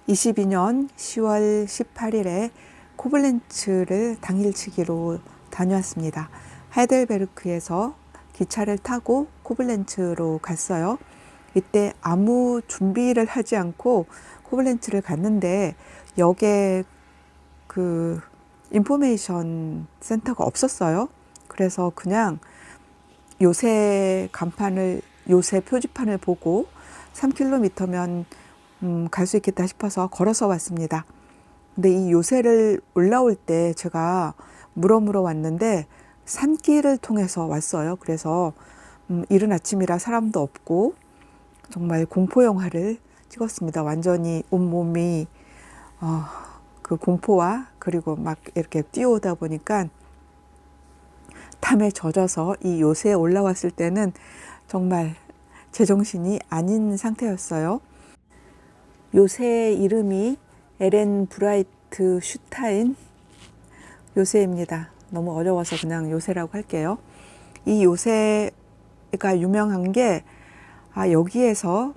22년 10월 18일에 코블렌츠를 당일치기로 다녀왔습니다. 하이델베르크에서 기차를 타고 코블렌츠로 갔어요. 이때 아무 준비를 하지 않고 코블렌츠를 갔는데 역에 그 인포메이션 센터가 없었어요. 그래서 그냥 요새 표지판을 보고 3km면 갈 수 있겠다 싶어서 걸어서 왔습니다. 근데 이 요새를 올라올 때 제가 물어 왔는데 산길을 통해서 왔어요. 그래서 이른 아침이라 사람도 없고 정말 공포 영화를 찍었습니다. 완전히 온몸이 그 공포와 그리고 막 이렇게 뛰어오다 보니까 땀에 젖어서 이 요새에 올라왔을 때는 정말 제정신이 아닌 상태였어요. 요새의 이름이 에렌 브라이트 슈타인 요새입니다. 너무 어려워서 그냥 요새라고 할게요. 이 요새가 유명한 게 여기에서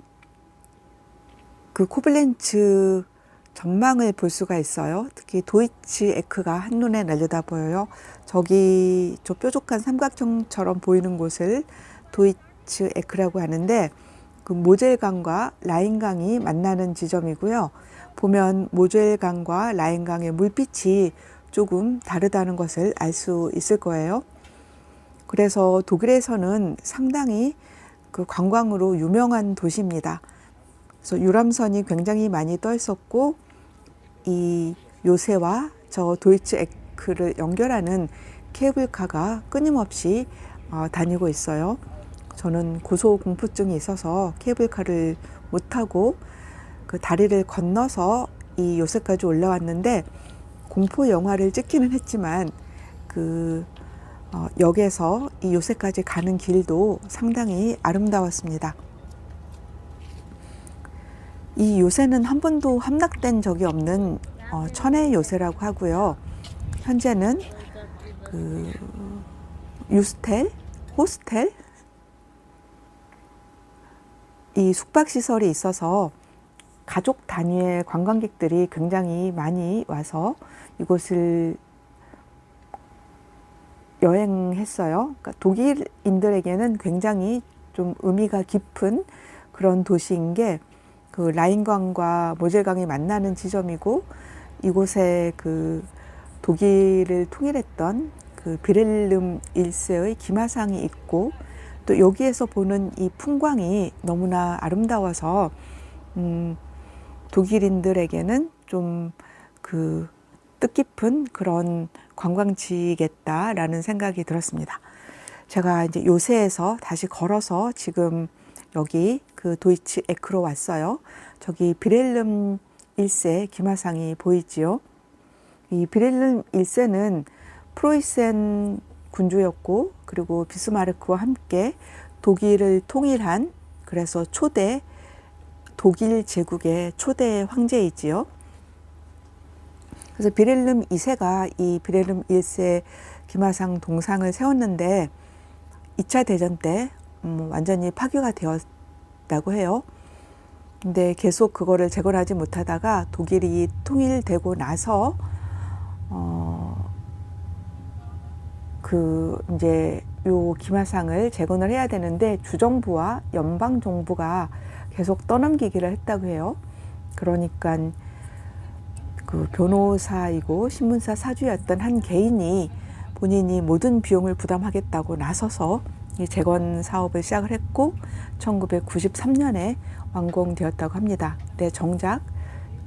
그 코블렌츠 전망을 볼 수가 있어요. 특히 도이치 에크가 한눈에 날려다 보여요. 저기 저 뾰족한 삼각형처럼 보이는 곳을 도이치 에크라고 하는데 그 모젤강과 라인강이 만나는 지점이고요. 보면 모젤강과 라인강의 물빛이 조금 다르다는 것을 알 수 있을 거예요. 그래서 독일에서는 상당히 그 관광으로 유명한 도시입니다. 그래서 유람선이 굉장히 많이 떠 있었고 이 요새와 저 도이치 에크를 연결하는 케이블카가 끊임없이 다니고 있어요. 저는 고소공포증이 있어서 케이블카를 못 타고 그 다리를 건너서 이 요새까지 올라왔는데 공포 영화를 찍기는 했지만 그 역에서 이 요새까지 가는 길도 상당히 아름다웠습니다. 이 요새는 한 번도 함락된 적이 없는 천의 요새라고 하고요. 현재는 그 호스텔 이 숙박시설이 있어서 가족 단위의 관광객들이 굉장히 많이 와서 이곳을 여행했어요. 그러니까 독일인들에게는 굉장히 좀 의미가 깊은 그런 도시인 게 그 라인강과 모젤강이 만나는 지점이고 이곳에 그 독일을 통일했던 그 비렐름 1세의 기마상이 있고 또 여기에서 보는 이 풍광이 너무나 아름다워서 독일인들에게는 좀 그 뜻깊은 그런 관광지겠다라는 생각이 들었습니다. 제가 이제 요새에서 다시 걸어서 지금 여기 그 도이치 에크로 왔어요. 저기 비렐름 1세 기마상이 보이지요. 이 비렐름 1세는 프로이센 군주였고 그리고 비스마르크와 함께 독일을 통일한 그래서 초대 독일 제국의 초대 황제이지요. 그래서 비렐름 2세가 이 비렐름 1세 기마상 동상을 세웠는데 2차 대전 때 완전히 파괴가 되었다고 해요. 근데 계속 그거를 재건하지 못하다가 독일이 통일되고 나서 이제 요 기마상을 재건을 해야 되는데 주정부와 연방 정부가 계속 떠넘기기를 했다고 해요. 그러니까 그 변호사이고 신문사 사주였던 한 개인이 본인이 모든 비용을 부담하겠다고 나서서 이 재건 사업을 시작을 했고 1993년에 완공되었다고 합니다. 근데 정작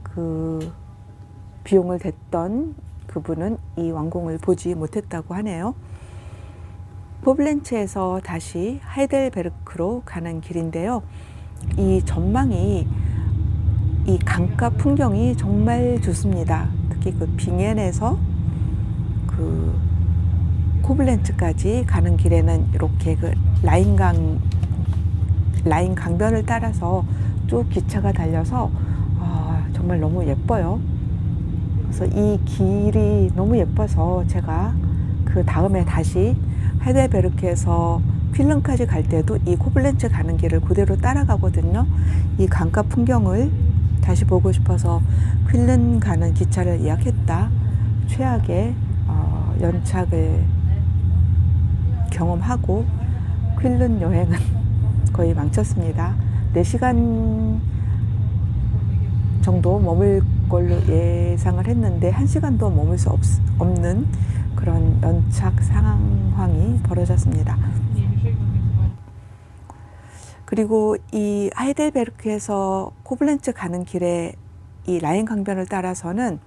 그 비용을 댔던 그분은 이 완공을 보지 못했다고 하네요. 코블렌츠에서 다시 하이델베르크로 가는 길인데요. 이 전망이 이 강가 풍경이 정말 좋습니다. 특히 그 빙엔에서 그 코블렌츠까지 가는 길에는 이렇게 그 라인 강변을 따라서 쭉 기차가 달려서 정말 너무 예뻐요. 그래서 이 길이 너무 예뻐서 제가 그 다음에 다시 하이델베르크에서 퀼른까지 갈 때도 이 코블렌츠 가는 길을 그대로 따라가거든요. 이 강가 풍경을 다시 보고 싶어서 퀼른 가는 기차를 예약했다. 최악의 연착을 경험하고 퀼른 여행은 거의 망쳤습니다. 4시간 정도 머물 걸로 예상을 했는데 1시간도 머물 수 없는 그런 연착 상황이 벌어졌습니다. 그리고 이 하이델베르크에서 코블렌츠 가는 길에 이 라인 강변을 따라서는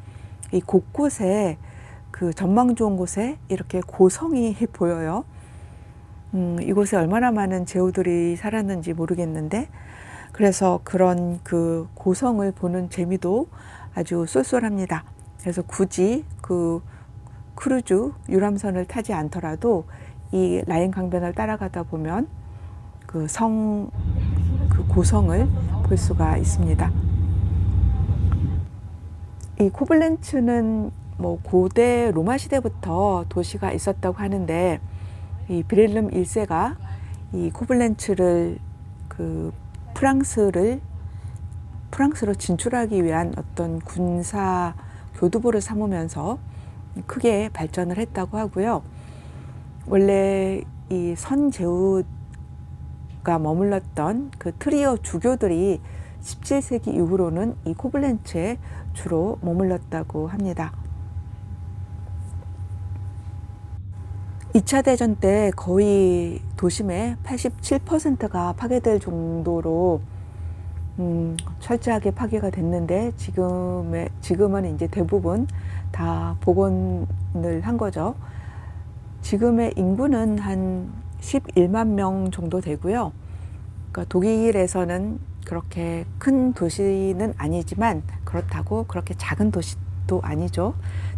이 곳곳에 그 전망 좋은 곳에 이렇게 고성이 보여요. 이곳에 얼마나 많은 제후들이 살았는지 모르겠는데, 그래서 그런 그 고성을 보는 재미도 아주 쏠쏠합니다. 그래서 굳이 그 크루즈 유람선을 타지 않더라도 이 라인 강변을 따라가다 보면 그 고성을 볼 수가 있습니다. 이 코블렌츠는 뭐 고대 로마 시대부터 도시가 있었다고 하는데, 이 빌헬름 1세가 이 코블렌츠를 그 프랑스로 진출하기 위한 어떤 군사 교두보를 삼으면서 크게 발전을 했다고 하고요. 원래 이 선제후가 머물렀던 그 트리오 주교들이 17세기 이후로는 이 코블렌츠에 주로 머물렀다고 합니다. 2차 대전 때 거의 도심의 87%가 파괴될 정도로 철저하게 파괴가 됐는데, 지금은 이제 대부분 다 복원을 한 거죠. 지금의 인구는 한 11만 명 정도 되고요. 그러니까 독일에서는 그렇게 큰 도시는 아니지만 그렇다고 그렇게 작은 도시도 아니죠.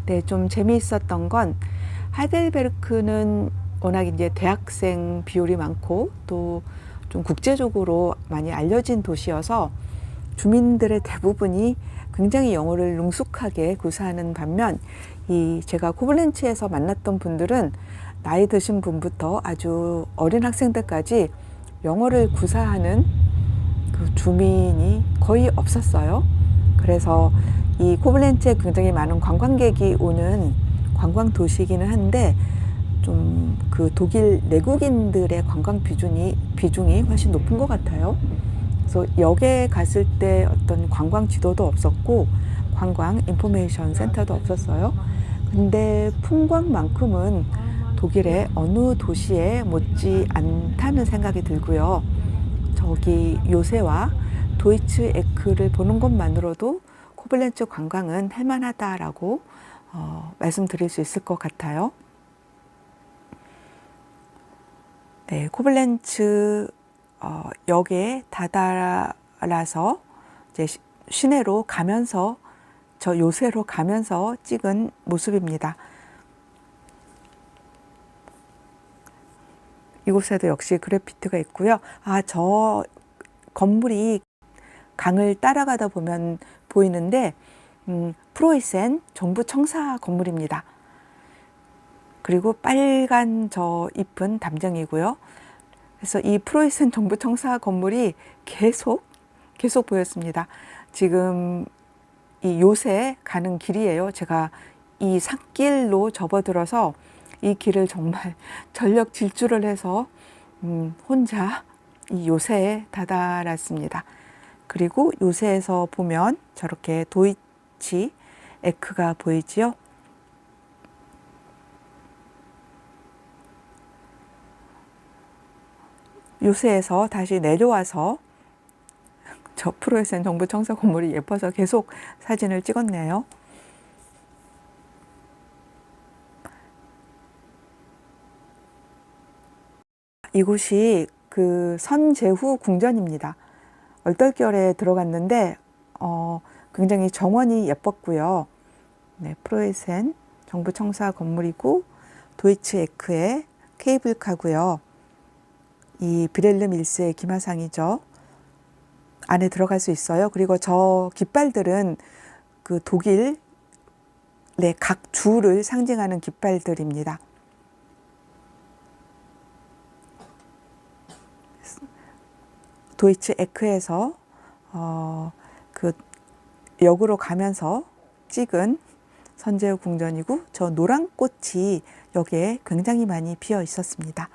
네, 좀 재미있었던 건 하이델베르크는 워낙 이제 대학생 비율이 많고 또 좀 국제적으로 많이 알려진 도시여서 주민들의 대부분이 굉장히 영어를 능숙하게 구사하는 반면, 이 제가 코블렌츠에서 만났던 분들은 나이 드신 분부터 아주 어린 학생들까지 영어를 구사하는 그 주민이 거의 없었어요. 그래서 이 코블렌츠에 굉장히 많은 관광객이 오는 관광 도시이기는 한데, 좀 그 독일 내국인들의 관광 비중이 훨씬 높은 것 같아요. 그래서 역에 갔을 때 어떤 관광 지도도 없었고 관광 인포메이션 센터도 없었어요. 근데 풍광만큼은 독일의 어느 도시에 못지 않다는 생각이 들고요. 저기 요새와 도이츠 에크를 보는 것만으로도 코블렌츠 관광은 할만하다라고 말씀드릴 수 있을 것 같아요. 네, 코블렌츠 역에 다다라서 이제 시내로 가면서, 저 요새로 가면서 찍은 모습입니다. 이곳에도 역시 그래피티가 있고요. 저 건물이 강을 따라가다 보면 보이는데 프로이센 정부 청사 건물입니다. 그리고 빨간 저 잎은 담장이고요. 그래서 이 프로이센 정부 청사 건물이 계속 보였습니다. 지금 이 요새 가는 길이에요. 제가 이 산길로 접어들어서 이 길을 정말 전력 질주를 해서 혼자 이 요새에 다다랐습니다. 그리고 요새에서 보면 저렇게 도이치 에크가 보이지요. 요새에서 다시 내려와서 저 프로이센 정부 청사 건물이 예뻐서 계속 사진을 찍었네요. 이곳이 그 선제후 궁전입니다. 얼떨결에 들어갔는데 굉장히 정원이 예뻤고요. 네, 프로이센 정부 청사 건물이고 도이츠 에크의 케이블카고요. 이 빌헬름 1세 기마상이죠. 안에 들어갈 수 있어요. 그리고 저 깃발들은 그 독일의 각 주를 상징하는 깃발들입니다. 도이츠 에크에서 그 역으로 가면서 찍은 선제우 궁전이고 저 노란 꽃이 여기에 굉장히 많이 피어 있었습니다.